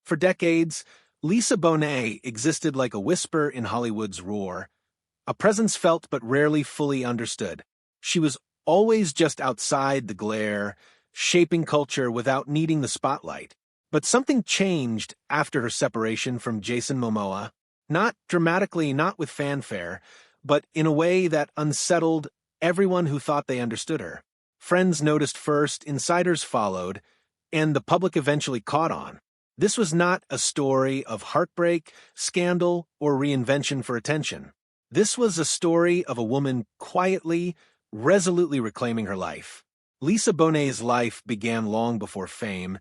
For decades, Lisa Bonet existed like a whisper in Hollywood's roar, a presence felt but rarely fully understood. She was always just outside the glare, shaping culture without needing the spotlight. But something changed after her separation from Jason Momoa, not dramatically, not with fanfare, but in a way that unsettled everyone who thought they understood her. Friends noticed first, insiders followed, and the public eventually caught on. This was not a story of heartbreak, scandal, or reinvention for attention. This was a story of a woman quietly, resolutely reclaiming her life. Lisa Bonet's life began long before fame,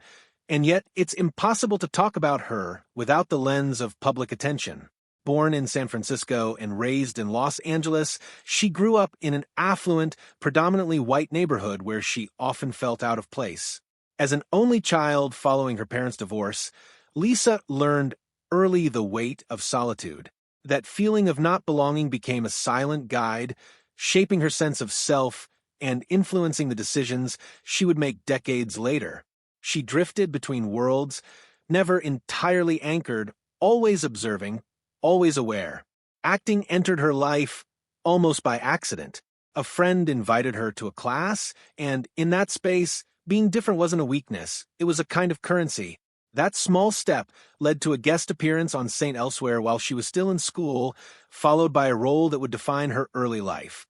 and yet it's impossible to talk about her without the lens of public attention. Born in San Francisco and raised in Los Angeles, she grew up in an affluent, predominantly white neighborhood where she often felt out of place. As an only child following her parents' divorce, Lisa learned early the weight of solitude. That feeling of not belonging became a silent guide, shaping her sense of self and influencing the decisions she would make decades later. She drifted between worlds, never entirely anchored, always observing, always aware. Acting entered her life almost by accident. A friend invited her to a class, and in that space, being different wasn't a weakness, it was a kind of currency. That small step led to a guest appearance on St. Elsewhere while she was still in school, followed by a role that would define her early life.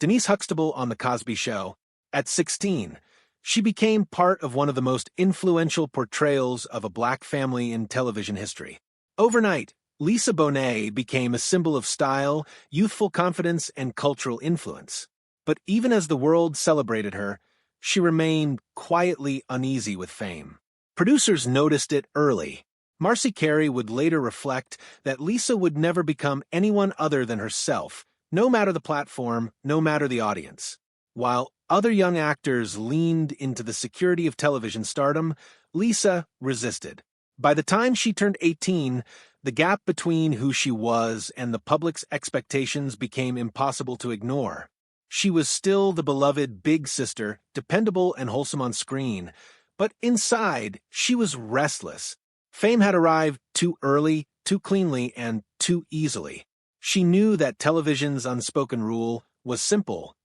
Denise Huxtable on The Cosby Show. At 16, she became part of one of the most influential portrayals of a black family in television history. Overnight, Lisa Bonet became a symbol of style, youthful confidence, and cultural influence. But even as the world celebrated her, she remained quietly uneasy with fame. Producers noticed it early. Marcy Carey would later reflect that Lisa would never become anyone other than herself, no matter the platform, no matter the audience. While other young actors leaned into the security of television stardom, Lisa resisted. By the time she turned 18, the gap between who she was and the public's expectations became impossible to ignore. She was still the beloved big sister, dependable and wholesome on screen, but inside, she was restless. Fame had arrived too early, too cleanly, and too easily. She knew that television's unspoken rule was simple.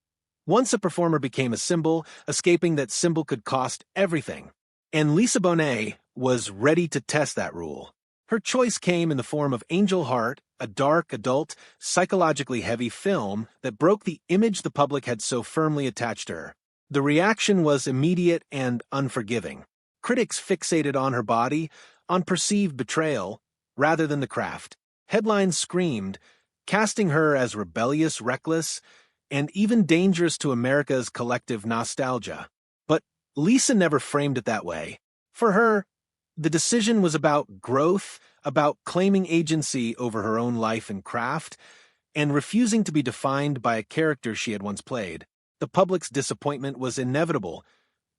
Once a performer became a symbol, escaping that symbol could cost everything. And Lisa Bonet was ready to test that rule. Her choice came in the form of Angel Heart, a dark, adult, psychologically heavy film that broke the image the public had so firmly attached to her. The reaction was immediate and unforgiving. Critics fixated on her body, on perceived betrayal, rather than the craft. Headlines screamed, casting her as rebellious, reckless, and even dangerous to America's collective nostalgia. But Lisa never framed it that way. For her, the decision was about growth, about claiming agency over her own life and craft, and refusing to be defined by a character she had once played. The public's disappointment was inevitable,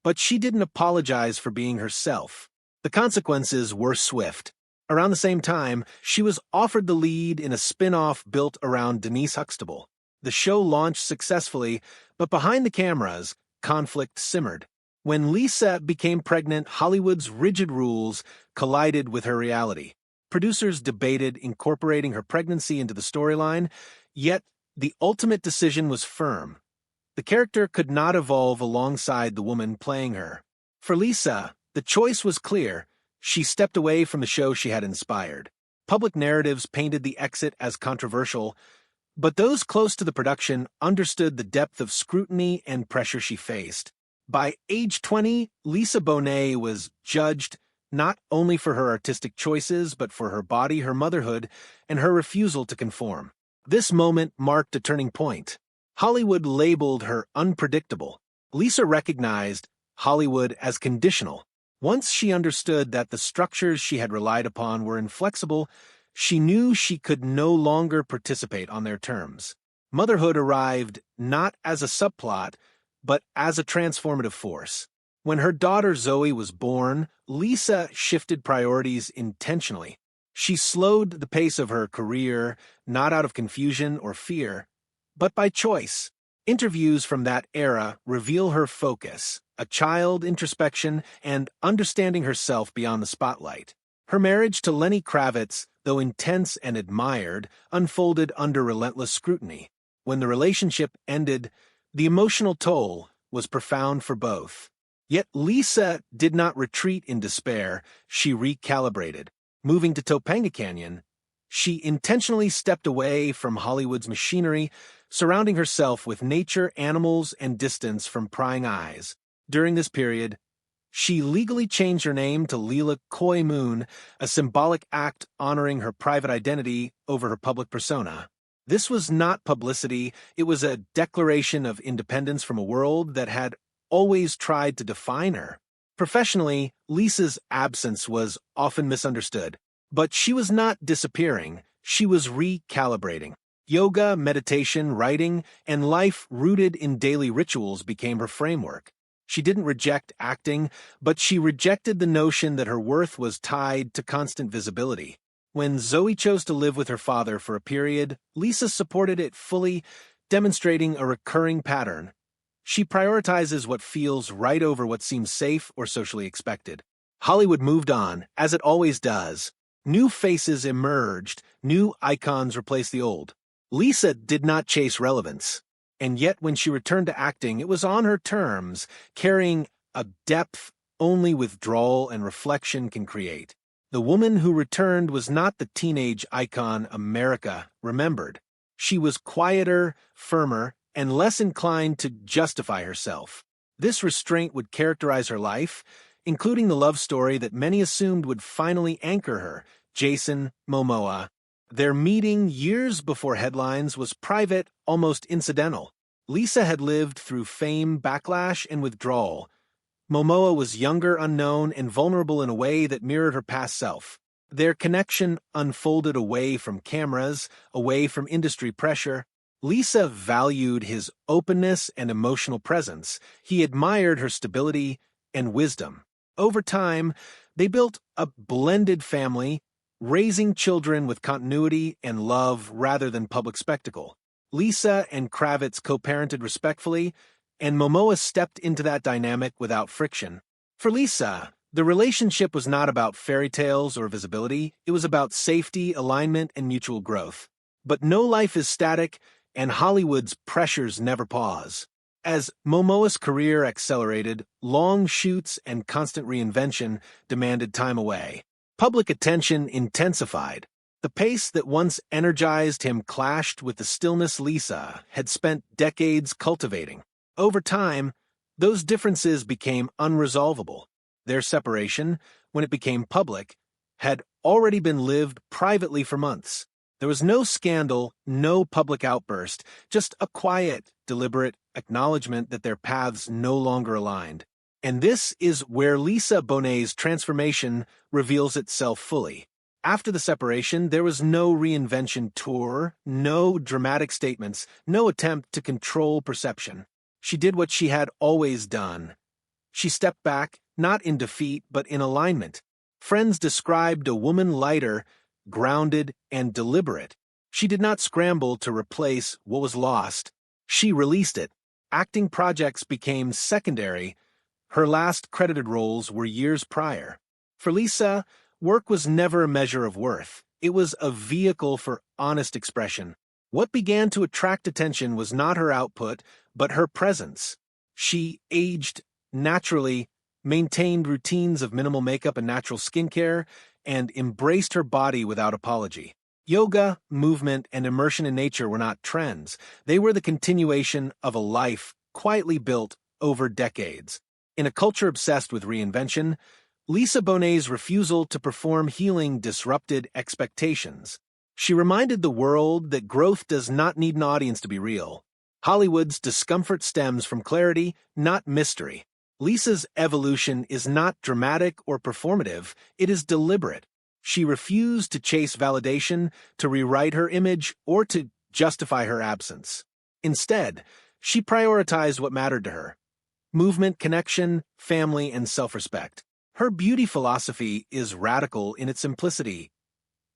but she didn't apologize for being herself. The consequences were swift. Around the same time, she was offered the lead in a spin-off built around Denise Huxtable. The show launched successfully, but behind the cameras, conflict simmered. When Lisa became pregnant, Hollywood's rigid rules collided with her reality. Producers debated incorporating her pregnancy into the storyline, yet the ultimate decision was firm. The character could not evolve alongside the woman playing her. For Lisa, the choice was clear. She stepped away from the show she had inspired. Public narratives painted the exit as controversial, but those close to the production understood the depth of scrutiny and pressure she faced. By age 20, Lisa Bonet was judged not only for her artistic choices, but for her body, her motherhood, and her refusal to conform. This moment marked a turning point. Hollywood labeled her unpredictable. Lisa recognized Hollywood as conditional. Once she understood that the structures she had relied upon were inflexible, she knew she could no longer participate on their terms. Motherhood arrived not as a subplot, but as a transformative force. When her daughter Zoe was born, Lisa shifted priorities intentionally. She slowed the pace of her career, not out of confusion or fear, but by choice. Interviews from that era reveal her focus, a child, introspection, and understanding herself beyond the spotlight. Her marriage to Lenny Kravitz, though intense and admired, unfolded under relentless scrutiny. When the relationship ended, the emotional toll was profound for both. Yet Lisa did not retreat in despair, she recalibrated. Moving to Topanga Canyon, she intentionally stepped away from Hollywood's machinery, surrounding herself with nature, animals, and distance from prying eyes. During this period, she legally changed her name to Leela Koi Moon, a symbolic act honoring her private identity over her public persona. This was not publicity, it was a declaration of independence from a world that had always tried to define her. Professionally, Lisa's absence was often misunderstood. But she was not disappearing, she was recalibrating. Yoga, meditation, writing, and life rooted in daily rituals became her framework. She didn't reject acting, but she rejected the notion that her worth was tied to constant visibility. When Zoe chose to live with her father for a period, Lisa supported it fully, demonstrating a recurring pattern. She prioritizes what feels right over what seems safe or socially expected. Hollywood moved on, as it always does. New faces emerged, new icons replaced the old. Lisa did not chase relevance, and yet when she returned to acting, it was on her terms, carrying a depth only withdrawal and reflection can create. The woman who returned was not the teenage icon America remembered. She was quieter, firmer, and less inclined to justify herself. This restraint would characterize her life, including the love story that many assumed would finally anchor her, Jason Momoa. Their meeting years before headlines was private, almost incidental. Lisa had lived through fame, backlash, and withdrawal. Momoa was younger, unknown, and vulnerable in a way that mirrored her past self. Their connection unfolded away from cameras, away from industry pressure. Lisa valued his openness and emotional presence. He admired her stability and wisdom. Over time, they built a blended family, raising children with continuity and love rather than public spectacle. Lisa and Kravitz co-parented respectfully, and Momoa stepped into that dynamic without friction. For Lisa, the relationship was not about fairy tales or visibility, it was about safety, alignment, and mutual growth. But no life is static, and Hollywood's pressures never pause. As Momoa's career accelerated, long shoots and constant reinvention demanded time away. Public attention intensified. The pace that once energized him clashed with the stillness Lisa had spent decades cultivating. Over time, those differences became unresolvable. Their separation, when it became public, had already been lived privately for months. There was no scandal, no public outburst, just a quiet, deliberate acknowledgement that their paths no longer aligned. And this is where Lisa Bonet's transformation reveals itself fully. After the separation, there was no reinvention tour, no dramatic statements, no attempt to control perception. She did what she had always done. She stepped back, not in defeat, but in alignment. Friends described a woman lighter, grounded, and deliberate. She did not scramble to replace what was lost. She released it. Acting projects became secondary. Her last credited roles were years prior. For Lisa, work was never a measure of worth. It was a vehicle for honest expression. What began to attract attention was not her output, but her presence. She aged naturally, maintained routines of minimal makeup and natural skincare, and embraced her body without apology. Yoga, movement, and immersion in nature were not trends. They were the continuation of a life quietly built over decades. In a culture obsessed with reinvention, Lisa Bonet's refusal to perform healing disrupted expectations. She reminded the world that growth does not need an audience to be real. Hollywood's discomfort stems from clarity, not mystery. Lisa's evolution is not dramatic or performative, it is deliberate. She refused to chase validation, to rewrite her image, or to justify her absence. Instead, she prioritized what mattered to her: movement, connection, family, and self-respect. Her beauty philosophy is radical in its simplicity.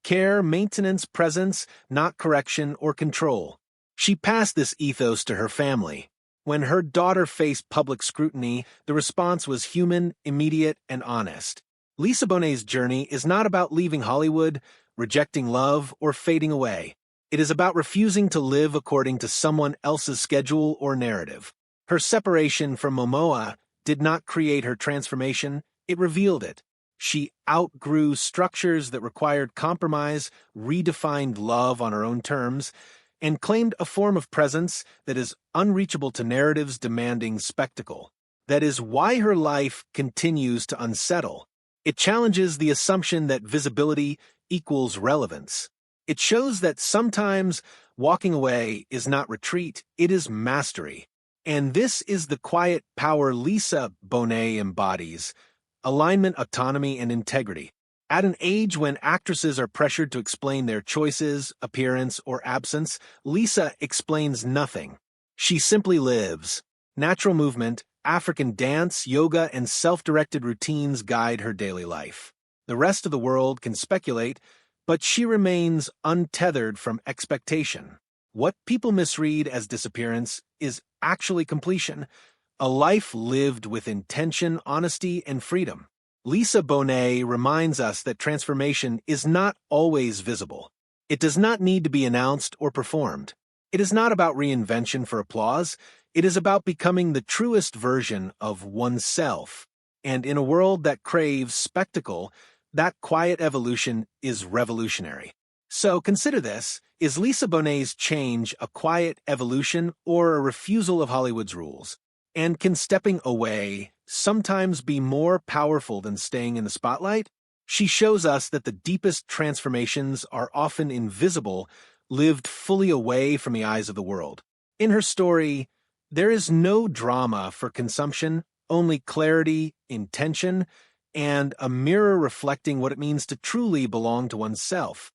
Care, maintenance, presence, not correction or control. She passed this ethos to her family. When her daughter faced public scrutiny, the response was human, immediate, and honest. Lisa Bonet's journey is not about leaving Hollywood, rejecting love, or fading away. It is about refusing to live according to someone else's schedule or narrative. Her separation from Momoa did not create her transformation, it revealed it. She outgrew structures that required compromise, redefined love on her own terms, and claimed a form of presence that is unreachable to narratives demanding spectacle. That is why her life continues to unsettle. It challenges the assumption that visibility equals relevance. It shows that sometimes walking away is not retreat, it is mastery. And this is the quiet power Lisa Bonet embodies: alignment, autonomy, and integrity. At an age when actresses are pressured to explain their choices, appearance, or absence, Lisa explains nothing. She simply lives. Natural movement, African dance, yoga, and self-directed routines guide her daily life. The rest of the world can speculate, but she remains untethered from expectation. What people misread as disappearance is actually completion, a life lived with intention, honesty, and freedom. Lisa Bonet reminds us that transformation is not always visible. It does not need to be announced or performed. It is not about reinvention for applause. It is about becoming the truest version of oneself. And in a world that craves spectacle, that quiet evolution is revolutionary. So consider this: is Lisa Bonet's change a quiet evolution or a refusal of Hollywood's rules? And can stepping away sometimes be more powerful than staying in the spotlight? She shows us that the deepest transformations are often invisible, lived fully away from the eyes of the world. In her story, there is no drama for consumption, only clarity, intention, and a mirror reflecting what it means to truly belong to oneself.